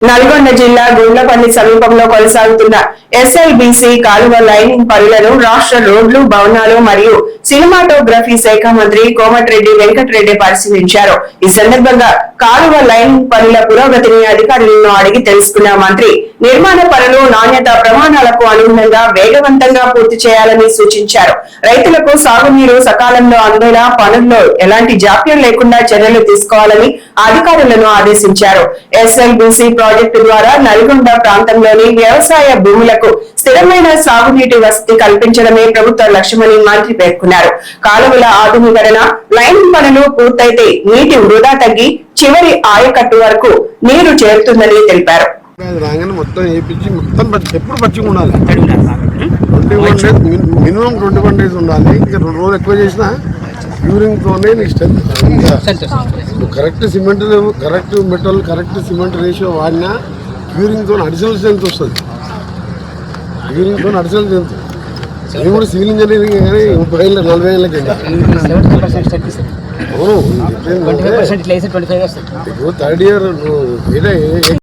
నల్గొండ జిల్లా గుండ్లపల్లి సమీపంలో కొనసాగుతున్న ఎస్ఎల్బీసీ కాలువ లైనింగ్ పనులను రాష్ట్ర రోడ్లు, భవనాలు మరియు సినిమాటోగ్రఫీ శాఖ మంత్రి కోమటిరెడ్డి వెంకటరెడ్డి పరిశీలించారు. ఈ సందర్భంగా కాలువ లైనింగ్ పనుల పురోగతిని అధికారులను అడిగి తెలుసుకున్న మంత్రి నిర్మాణ పనులు నాణ్యత ప్రమాణాలకు అనుగుణంగా వేగవంతంగా పూర్తి చేయాలని సూచించారు. రైతులకు సాగునీరు సకాలంలో అందేలా పనుల్లో ఎలాంటి జాప్యం లేకుండా చర్యలు తీసుకోవాలని అధికారులను ఆదేశించారు. ఎస్ఎల్బీసీ ప్రాజెక్టు ద్వారా నల్గొండ ప్రాంతంలోని వ్యవసాయ భూములకు స్థిరమైన సాగునీటి వసతి కల్పించడమే ప్రభుత్వ లక్ష్యమని మంత్రి పేర్కొన్నారు. కాలువల ఆధునీకరణ, లైనింగ్ పనులు పూర్తయితే నీటి వృధా తగ్గి చివరి ఆయకట్టు వరకు నీరు చేరుతుందని తెలిపారు. మినిమం 21 days ఉండాలి. ఇంకా 2 రోజులు ఎక్కువ చేసినా యూరింగ్ తోనే correct cement, correct metal, correct cement ratio వాడినా యూరింగ్ తో అడిషనల్ స్ట్రెంత్ వస్తుంది. యూరింగ్ తో అడిషనల్ స్ట్రెంత్ నేను కూడా సివిల్ ఇంజనీరింగ్ కానీ 30 ఏళ్ళ 40 ఏళ్ళకి అవును. ఇప్పుడు 3rd year